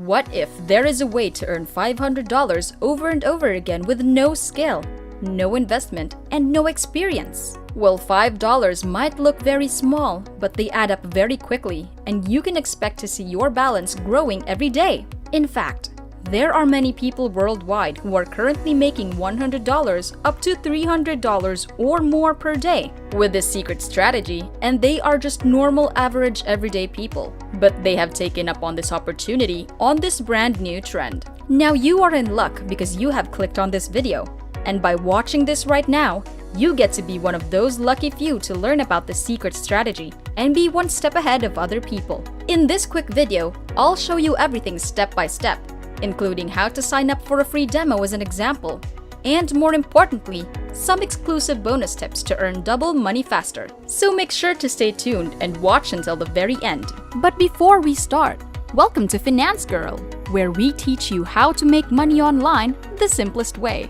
What if there is a way to earn $500 over and over again with no skill, no investment, and no experience? Well, $5 might look very small, but they add up very quickly, and you can expect to see your balance growing every day. In fact, there are many people worldwide who are currently making $100 up to $300 or more per day with this secret strategy, and they are just normal, average, everyday people. But they have taken up on this opportunity on this brand new trend. Now you are in luck because you have clicked on this video, and by watching this right now, you get to be one of those lucky few to learn about the secret strategy and be one step ahead of other people. In this quick video, I'll show you everything step by step, including how to sign up for a free demo as an example, and more importantly, some exclusive bonus tips to earn double money faster. So make sure to stay tuned and watch until the very end. But before we start, welcome to Finance Girl, where we teach you how to make money online the simplest way.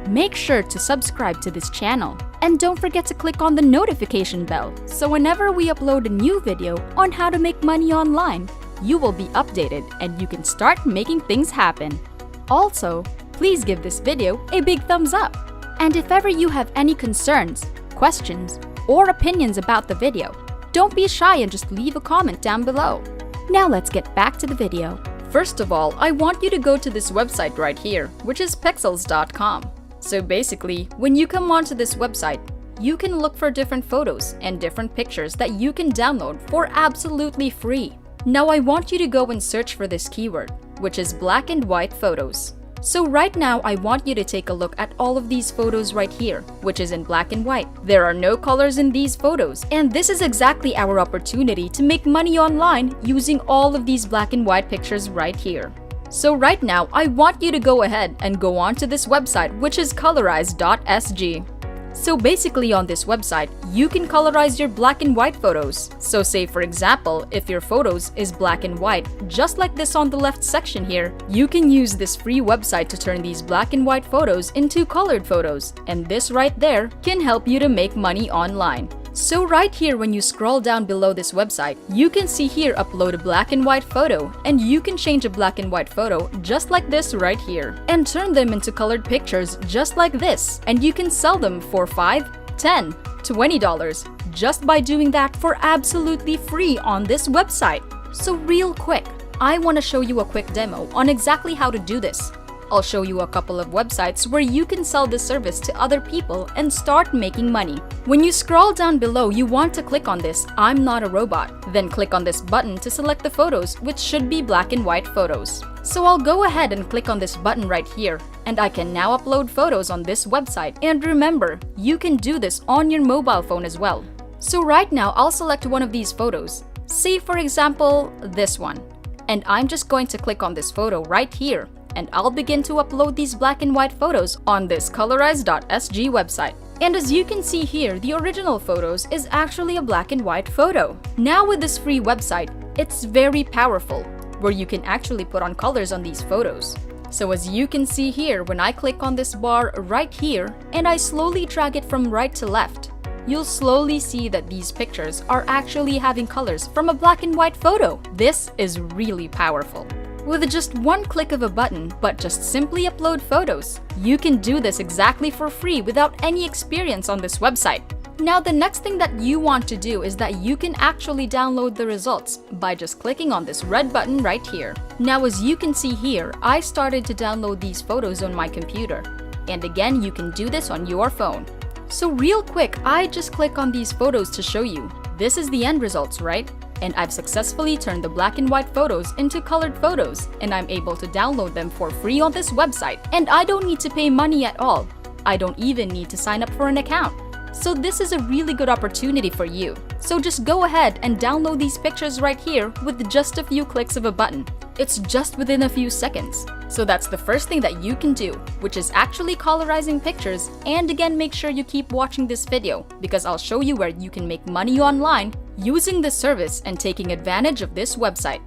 Make sure to subscribe to this channel, and don't forget to click on the notification bell so whenever we upload a new video on how to make money online, you will be updated and you can start making things happen. Also, please give this video a big thumbs up. And if ever you have any concerns, questions, or opinions about the video, don't be shy and just leave a comment down below. Now let's get back to the video. First of all, I want you to go to this website right here, which is pexels.com. So basically, when you come onto this website, you can look for different photos and different pictures that you can download for absolutely free. Now I want you to go and search for this keyword, which is black and white photos. So right now I want you to take a look at all of these photos right here, which is in black and white. There are no colors in these photos, and this is exactly our opportunity to make money online using all of these black and white pictures right here. So right now I want you to go ahead and go on to this website, which is colorize.sg. So basically on this website, you can colorize your black and white photos. So say for example, if your photos is black and white, just like this on the left section here, you can use this free website to turn these black and white photos into colored photos. And this right there can help you to make money online. So right here when you scroll down below this website, you can see here upload a black and white photo, and you can change a black and white photo just like this right here and turn them into colored pictures just like this, and you can sell them for $5, $10, $20 just by doing that for absolutely free on this website. So real quick, I want to show you a quick demo on exactly how to do this. I'll show you a couple of websites where you can sell this service to other people and start making money. When you scroll down below, you want to click on this I'm not a robot. Then click on this button to select the photos, which should be black and white photos. So I'll go ahead and click on this button right here, and I can now upload photos on this website. And remember, you can do this on your mobile phone as well. So right now I'll select one of these photos. Say for example, this one. And I'm just going to click on this photo right here, and I'll begin to upload these black and white photos on this colorize.sg website. And as you can see here, the original photos is actually a black and white photo. Now with this free website, it's very powerful, where you can actually put on colors on these photos. So as you can see here, when I click on this bar right here, and I slowly drag it from right to left, you'll slowly see that these pictures are actually having colors from a black and white photo. This is really powerful. With just one click of a button, but just simply upload photos, you can do this exactly for free without any experience on this website. Now the next thing that you want to do is that you can actually download the results by just clicking on this red button right here. Now as you can see here, I started to download these photos on my computer. And again, you can do this on your phone. So real quick, I just click on these photos to show you. This is the end results, right? And I've successfully turned the black and white photos into colored photos, and I'm able to download them for free on this website. And I don't need to pay money at all. I don't even need to sign up for an account. So this is a really good opportunity for you. So just go ahead and download these pictures right here with just a few clicks of a button. It's just within a few seconds. So that's the first thing that you can do, which is actually colorizing pictures. And again, make sure you keep watching this video because I'll show you where you can make money online using this service and taking advantage of this website.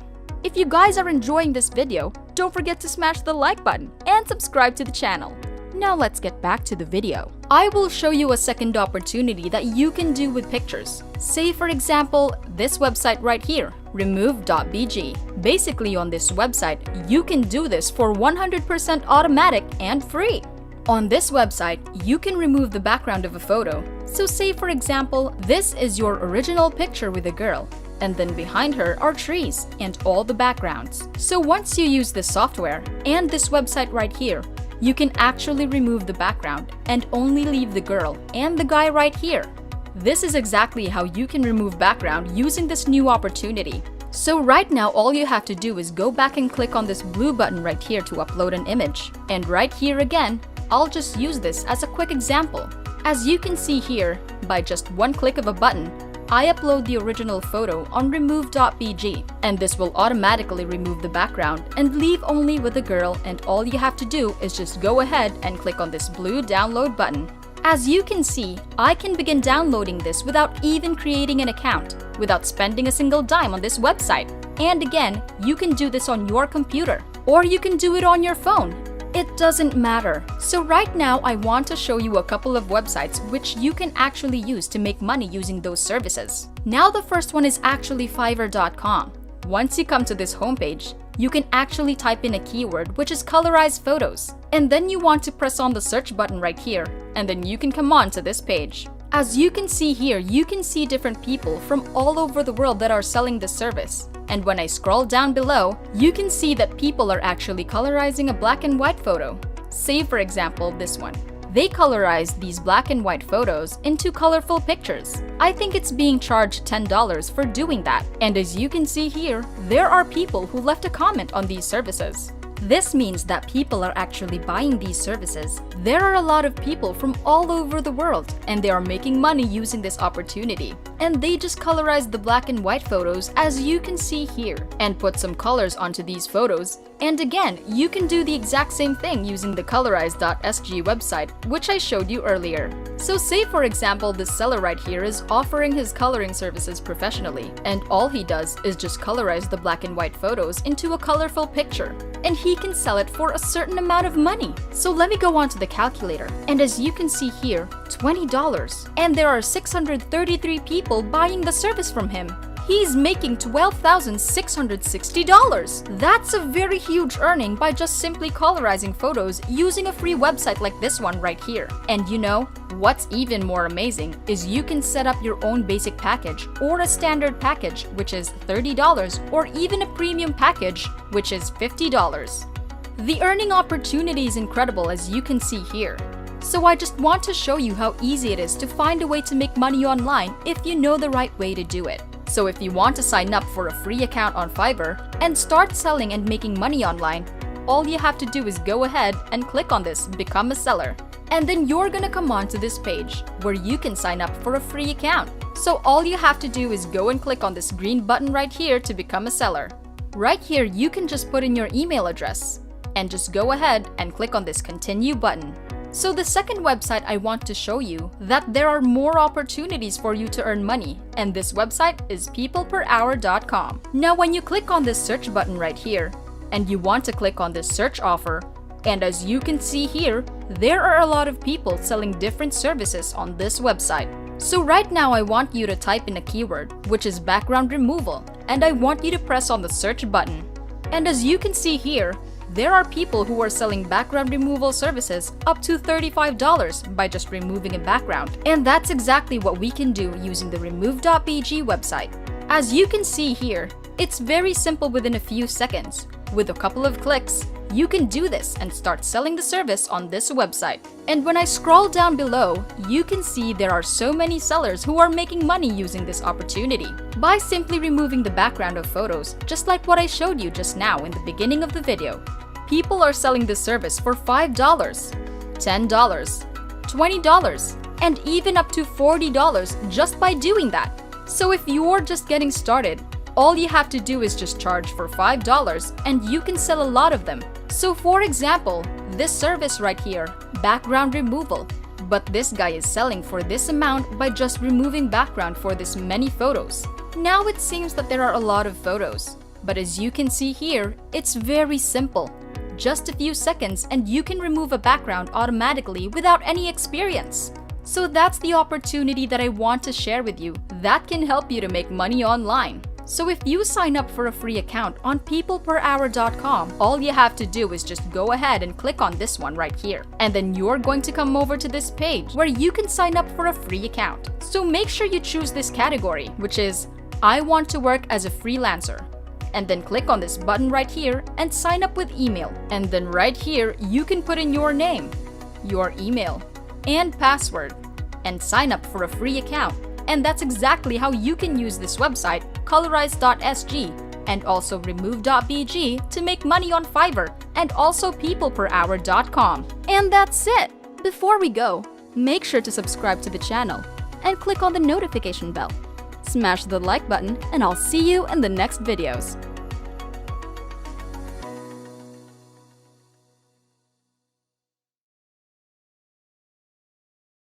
If you guys are enjoying this video, don't forget to smash the like button and subscribe to the channel. Now let's get back to the video. I will show you a second opportunity that you can do with pictures. Say for example, this website right here, remove.bg. Basically, on this website, you can do this for 100% automatic and free. On this website, you can remove the background of a photo. So say for example, this is your original picture with a girl, and then behind her are trees and all the backgrounds. So once you use this software and this website right here, you can actually remove the background and only leave the girl and the guy right here. This is exactly how you can remove background using this new opportunity. So right now, all you have to do is go back and click on this blue button right here to upload an image. And right here again, I'll just use this as a quick example. As you can see here, by just one click of a button, I upload the original photo on remove.bg, and this will automatically remove the background and leave only with the girl, and all you have to do is just go ahead and click on this blue download button. As you can see, I can begin downloading this without even creating an account, without spending a single dime on this website. And again, you can do this on your computer, or you can do it on your phone. It doesn't matter. So right now, I want to show you a couple of websites which you can actually use to make money using those services. Now the first one is actually Fiverr.com. Once you come to this homepage, you can actually type in a keyword which is colorized photos. And then you want to press on the search button right here, and then you can come on to this page. As you can see here, you can see different people from all over the world that are selling this service. And when I scroll down below, you can see that people are actually colorizing a black and white photo. Say for example, this one. They colorized these black and white photos into colorful pictures. I think it's being charged $10 for doing that. And as you can see here, there are people who left a comment on these services. This means that people are actually buying these services. There are a lot of people from all over the world, and they are making money using this opportunity. And they just colorized the black and white photos as you can see here, and put some colors onto these photos. And again, you can do the exact same thing using the colorize.sg website, which I showed you earlier. So say for example, this seller right here is offering his coloring services professionally, and all he does is just colorize the black and white photos into a colorful picture, and he can sell it for a certain amount of money. So let me go on to the calculator, and as you can see here, $20, and there are 633 people buying the service from him. He's making $12,660. That's a very huge earning by just simply colorizing photos using a free website like this one right here. And you know, what's even more amazing is you can set up your own basic package or a standard package, which is $30, or even a premium package, which is $50. The earning opportunity is incredible, as you can see here. So I just want to show you how easy it is to find a way to make money online if you know the right way to do it. So if you want to sign up for a free account on Fiverr and start selling and making money online, all you have to do is go ahead and click on this Become a Seller. And then you're gonna come on to this page where you can sign up for a free account. So all you have to do is go and click on this green button right here to become a seller. Right here, you can just put in your email address and just go ahead and click on this Continue button. So the second website I want to show you that there are more opportunities for you to earn money, and this website is peopleperhour.com. Now when you click on this search button right here, and you want to click on this search offer, and as you can see here, there are a lot of people selling different services on this website. So right now I want you to type in a keyword, which is background removal, and I want you to press on the search button. And as you can see here, there are people who are selling background removal services up to $35 by just removing a background. And that's exactly what we can do using the remove.bg website. As you can see here, it's very simple within a few seconds. With a couple of clicks, you can do this and start selling the service on this website. And when I scroll down below, you can see there are so many sellers who are making money using this opportunity by simply removing the background of photos, just like what I showed you just now in the beginning of the video. People are selling this service for $5, $10, $20, and even up to $40 just by doing that. So if you're just getting started, all you have to do is just charge for $5 and you can sell a lot of them. So for example, this service right here, background removal, but this guy is selling for this amount by just removing background for this many photos. Now it seems that there are a lot of photos, but as you can see here, it's very simple. Just a few seconds and you can remove a background automatically without any experience. So that's the opportunity that I want to share with you that can help you to make money online. So if you sign up for a free account on peopleperhour.com, all you have to do is just go ahead and click on this one right here. And then you're going to come over to this page where you can sign up for a free account. So make sure you choose this category, which is I want to work as a freelancer. And then click on this button right here and sign up with email. And then right here, you can put in your name, your email, and password, and sign up for a free account. And that's exactly how you can use this website, Colorize.sg, and also Remove.bg to make money on Fiverr, and also peopleperhour.com. And that's it! Before we go, make sure to subscribe to the channel and click on the notification bell. Smash the like button, and I'll see you in the next videos.